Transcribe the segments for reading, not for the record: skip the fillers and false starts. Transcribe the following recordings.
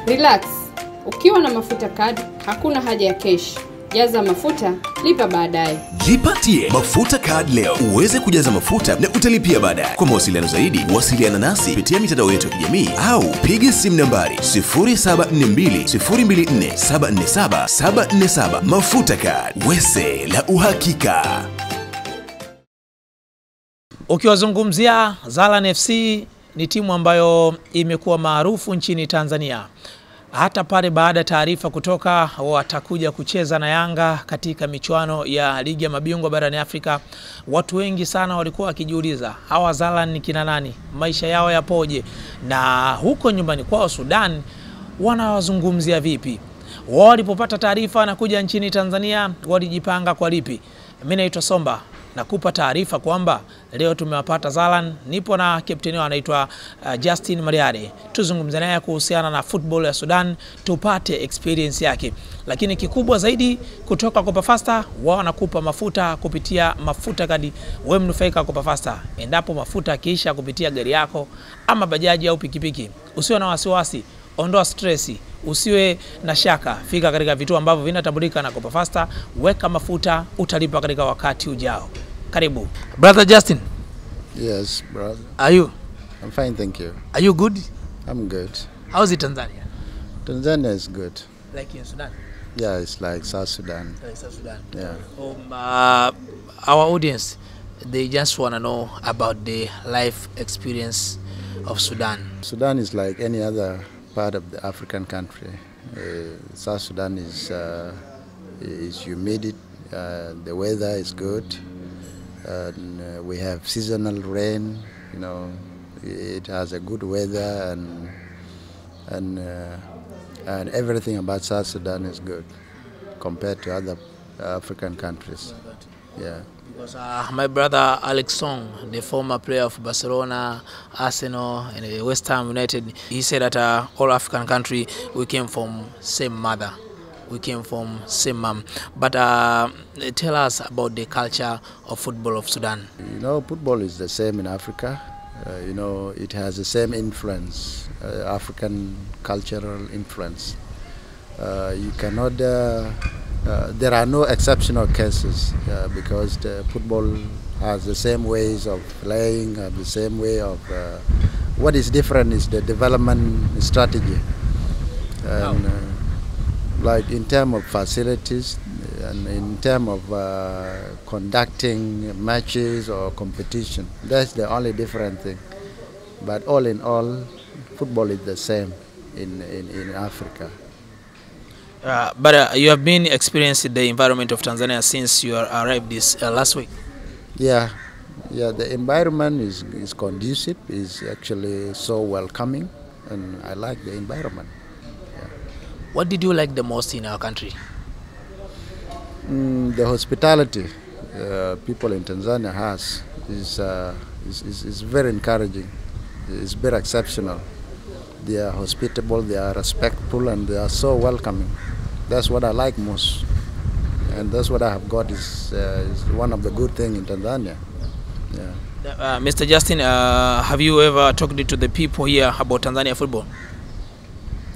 Relax. Ukiwa na mafuta card, hakuna haja ya cash. Jaza mafuta, lipa baadaye. Jipatie mafuta card leo uweze kujaza mafuta na utalipia baadaye. Kwa mawasiliano zaidi, wasiliana nasi kupitia mitandao yetu ya kijamii au piga simu nambari 0742024747. Mafuta card, wese la uhakika. Ukiwazungumzia Zalan FC ni timu ambayo imekuwa maarufu nchini Tanzania. Hata pale baada taarifa kutoka watakuja kucheza na Yanga katika michuano ya ligi ya mabingwa barani Afrika, watu wengi sana walikuwa wakijiuliza hawa Zalan ni kina nani, maisha yao yapoje, na huko nyumbani kwao Sudan wanawazungumzia vipi. Walipopata taarifa na kuja nchini Tanzania walijipanga kwa lipi. Mimi naitwa Somba, nakupa taarifa kwamba leo tumewapata Zalan. Nipo na captain wao anaitwa Justin Mariade. Tuzungumze naye kuhusiana na football ya Sudan, tupate experience yake. Lakini kikubwa zaidi kutoka Kopa Faster, wao wanakupa mafuta kupitia mafuta kadi. Wewe mnufaika Kopa Faster, endapo mafuta kisha kupitia gari yako ama bajaji au pikipiki, usiwe na wasiwasi, ondoa stress, usiwe na shaka, fika katika vituo ambavyo vinatambulika na Kopa Faster, weka mafuta, utalipa katika wakati ujao. Karibu. Brother Justin. Yes, brother. Are you? I'm fine, thank you. Are you good? I'm good. How's it Tanzania? Tanzania is good. Like in Sudan? Yeah, it's like South Sudan. Like South Sudan. Yeah. Our audience, they just want to know about the life experience of Sudan. Sudan is like any other part of the African country. South Sudan is humid. The weather is good. We have seasonal rain. You know, it has a good weather, and everything about South Sudan is good compared to other African countries. Yeah. Because my brother Alex Song, the former player of Barcelona, Arsenal, and West Ham United, he said that all African country we came from same mother, we came from same mom. But tell us about the culture of football of Sudan. You know, football is the same in Africa. You know, it has the same influence, African cultural influence. You cannot. There are no exceptional cases because the football has the same ways of playing, the same way of. What is different is the development strategy, and like in terms of facilities and in terms of conducting matches or competition. That's the only different thing. But all in all, football is the same in Africa. But you have been experiencing the environment of Tanzania since you arrived this last week. Yeah, the environment is conducive, is actually so welcoming, and I like the environment. Yeah. What did you like the most in our country? The hospitality people in Tanzania has is very encouraging. It's very exceptional. They are hospitable, they are respectful, and they are so welcoming. That's what I like most, and that's what I have got is one of the good things in Tanzania. Yeah. Mr. Justin, have you ever talked to the people here about Tanzania football?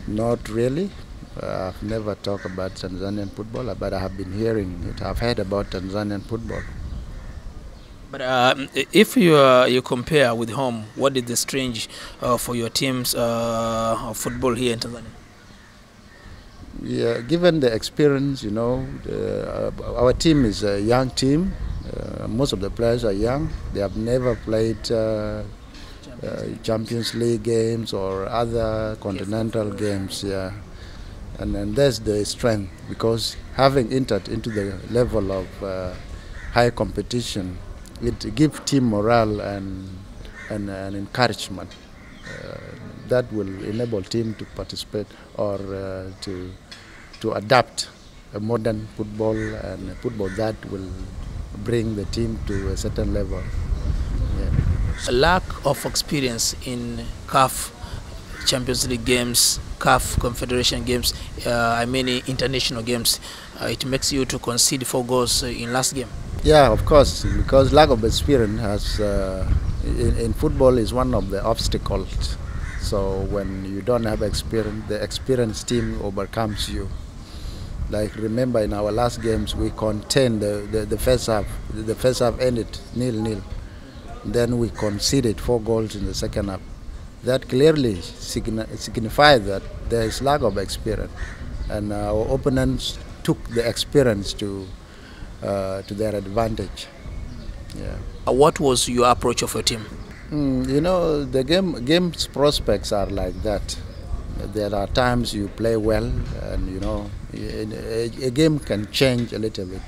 Not really. I've never talked about Tanzanian football, but I have been hearing it. I've heard about Tanzanian football. But if you compare with home, what is the strange for your teams of football here in Tanzania? Yeah, given the experience, you know, our team is a young team. Most of the players are young. They have never played Champions League games or other continental games. Yeah, and that's the strength, because having entered into the level of high competition, it gives team morale and encouragement that will enable team to participate or to adapt a modern football, and a football that will bring the team to a certain level. Yeah. A lack of experience in CAF Champions League games, CAF Confederation games, I mean international games, it makes you to concede 4 goals in last game. Yeah, of course, because lack of experience has in football is one of the obstacles. So when you don't have experience, the experienced team overcomes you. Like remember in our last games, we contained the first half. The first half ended 0-0. Then we conceded 4 goals in the second half. That clearly signifies that there is lack of experience, and our opponents took the experience to their advantage. Yeah. What was your approach of your team? You know, the game's prospects are like that. There are times you play well, and you know, a game can change a little bit.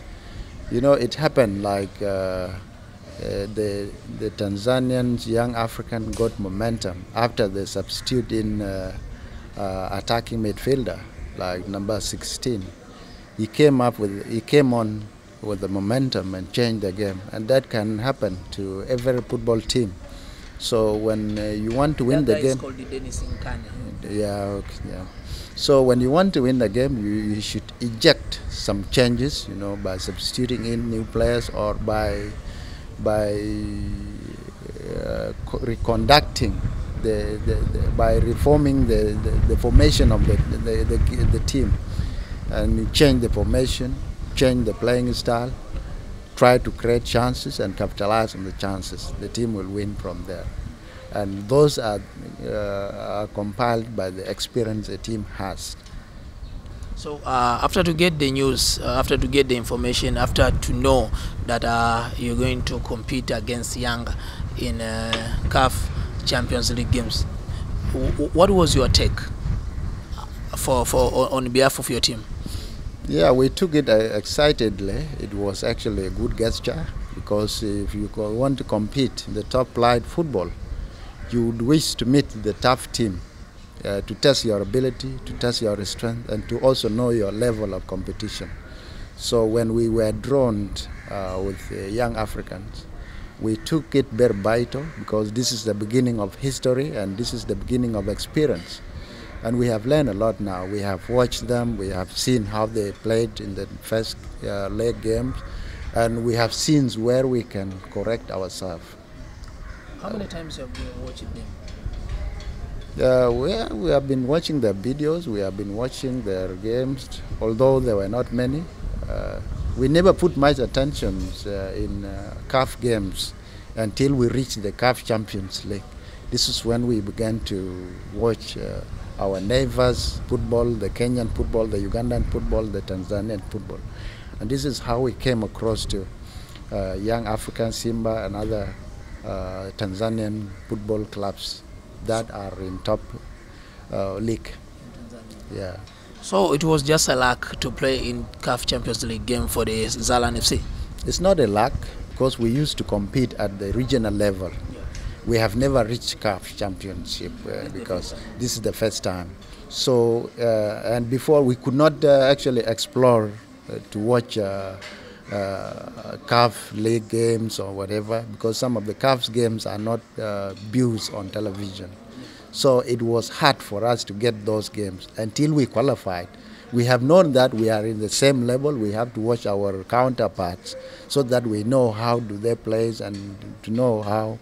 You know, it happened like the Tanzanians, young African, got momentum after they substitute in attacking midfielder like number 16. He came on with the momentum and changed the game, and that can happen to every football team. So when you want to win the game, so when you want to win the game, you should eject some changes, you know, by substituting in new players or by reconducting by reforming the formation of the team, and you change the formation, change the playing style, try to create chances and capitalize on the chances. The team will win from there. And those are compiled by the experience a team has. So after to get the news, after to get the information, after to know that you're going to compete against Yanga in CAF Champions League games, what was your take on behalf of your team? Yeah, we took it excitedly. It was actually a good gesture, because if you want to compete in the top flight football, you would wish to meet the tough team, to test your ability, to test your strength, and to also know your level of competition. So when we were drawn with young Africans, we took it very vital, because this is the beginning of history and this is the beginning of experience. And we have learned a lot now. We have watched them, we have seen how they played in the first leg games, and we have seen where we can correct ourselves. How many times have you watched them? We have been watching their videos, we have been watching their games, although there were not many. We never put much attention in CAF games until we reached the CAF Champions League. This is when we began to watch our neighbors' football, the Kenyan football, the Ugandan football, the Tanzanian football. And this is how we came across to young African Simba and other Tanzanian football clubs that are in top league. Yeah. So it was just a luck to play in CAF Champions League game for the Zalan FC? It's not a luck, because we used to compete at the regional level. Yeah. We have never reached CAF Championship because this is the first time. So, and before we could not actually explore to watch CAF league games or whatever, because some of the CAF games are not viewed on television. So it was hard for us to get those games until we qualified. We have known that we are in the same level. We have to watch our counterparts so that we know how do they play and to know how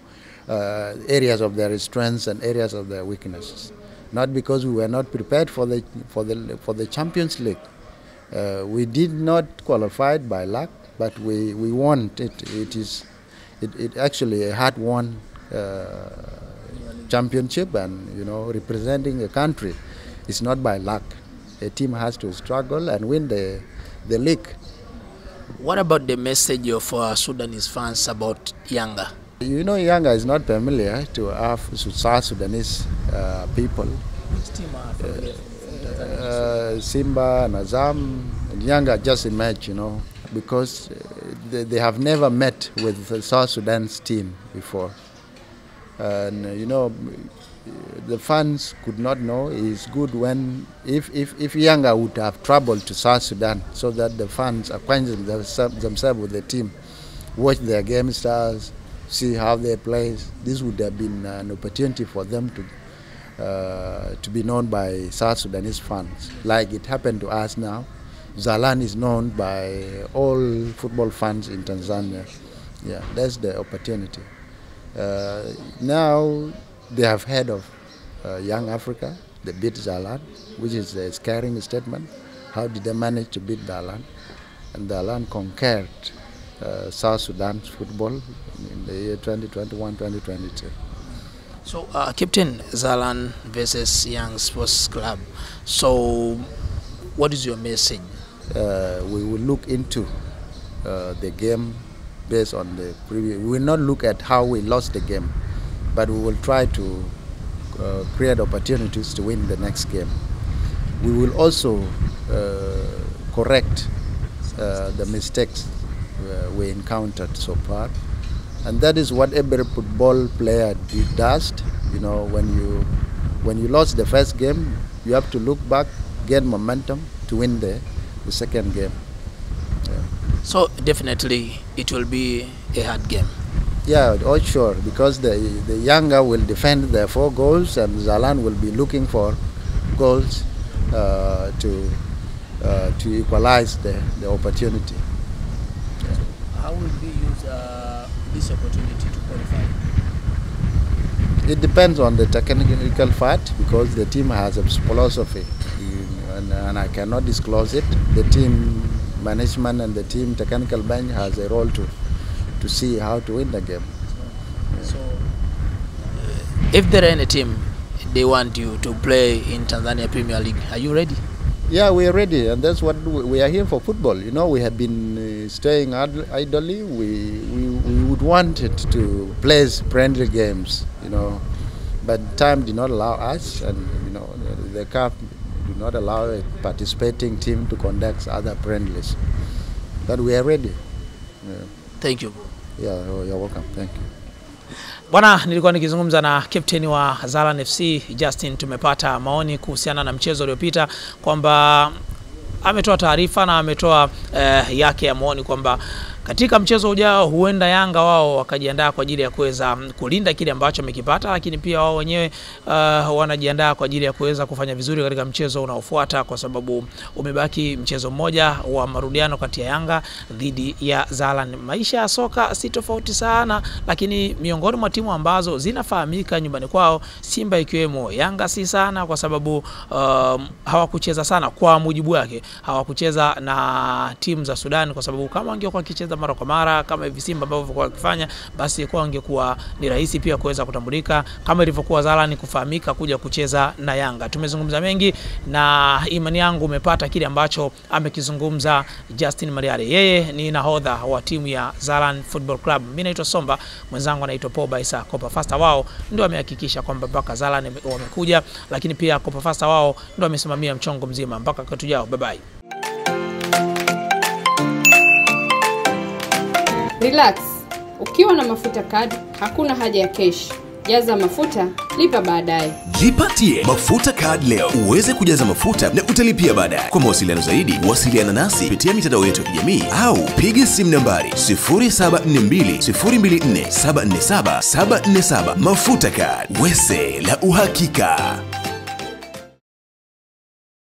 areas of their strengths and areas of their weaknesses. Not because we were not prepared for the Champions League. We did not qualify by luck, but we won it. It actually a hard-won championship, and you know, representing a country is not by luck. A team has to struggle and win the league. What about the message of Sudanese fans about Yanga? You know, Yanga is not familiar to South Sudanese people. Which team are familiar? Simba and Azam and Yanga just emerged, you know, because they have never met with the South Sudan's team before. And you know, the fans could not know. It's good when if Yanga would have traveled to South Sudan, so that the fans acquaint themselves with the team, watch their game styles, see how they play. This would have been an opportunity for them to be known by South Sudanese fans, like it happened to us now. Zalan is known by all football fans in Tanzania. Yeah, that's the opportunity. Now they have heard of Young Africa. They beat Zalan, which is a scaring statement. How did they manage to beat Zalan? And Zalan conquered South Sudan's football in the year 2021-2022. So, Captain, Zalan versus Young Sports Club. So, what is your message? We will look into the game based on the previous. We will not look at how we lost the game, but we will try to create opportunities to win the next game. We will also correct the mistakes we encountered so far, and that is what every football player does. You know, when you lost the first game, you have to look back, gain momentum to win the second game. Yeah. So definitely it will be a hard game. Yeah, oh sure, because the Yanga will defend their 4 goals and Zalan will be looking for goals to equalize the opportunity. Yeah. How will we use this opportunity to qualify? It depends on the technical part, because the team has a philosophy, and I cannot disclose it. The team management and the team technical bench has a role to see how to win the game. Yeah. So, if there are any team they want you to play in Tanzania Premier League, are you ready? Yeah, we are ready, and that's what we are here for. Football. You know, we have been staying idly. We would want it to play friendly games, you know, but time did not allow us, and you know, the CAF do not allow a participating team to conduct other friendlies. But we are ready. Yeah. Thank you. Yeah, you're welcome. Thank you. Bwana, nilikuwa nikizungumza na captain wa Zalan FC Justin. Tumepata maoni kuhusiana na mchezo uliopita, kwamba ametoa taarifa na ametoa yake ya maoni kwamba katika mchezo ujao huenda Yanga wao wakajiandaa kwa ajili ya kuweza kulinda kile ambacho wamekipata, lakini pia wao wenyewe wanajiandaa kwa ajili ya kuweza kufanya vizuri katika mchezo unaofuata, kwa sababu umebaki mchezo mmoja wa marudiano kati ya Yanga dhidi ya Zalan. Maisha ya soka si tofauti sana, lakini miongoni mwa timu ambazo zinafahamika nyumbani kwao, Simba ikiwemo, Yanga si sana, kwa sababu hawakucheza sana. Kwa mujibu wake hawakucheza na timu za Sudan, kwa sababu kama wangekuwa wakicheza mara kwa mara kama hivi Simba ambavyo walikuwa wakifanya, basi kwa wangekuwa ni rahisi pia kuweza kutambulika kama ilivyokuwa Zalan kufahamika kuja kucheza na Yanga. Tumezungumza mengi na imani yangu umepata kile ambacho amekizungumza Justin Mariale. Yeye ni nahodha wa timu ya Zalan Football Club. Mimi naitwa Somba, mwenzangu anaitwa Poba Isa. Kopa Fasta wao ndio wamehakikisha kwamba mpaka Zalan wamekuja, lakini pia Kopa Fasta wao ndio wamesimamia mchongo mzima mpaka wakati ujao. Bye bye. Relax. Ukiwa na mafuta kadi, hakuna haja ya kesh. Jaza mafuta, lipa baadaye. Jipatie mafuta card leo uweze kujaza mafuta na utalipia baadaye. Kwa mawasiliano zaidi, wasiliana nasi kupitia mitandao yetu ya kijamii au piga simu nambari 0742024747. Mafuta card, wese la uhakika.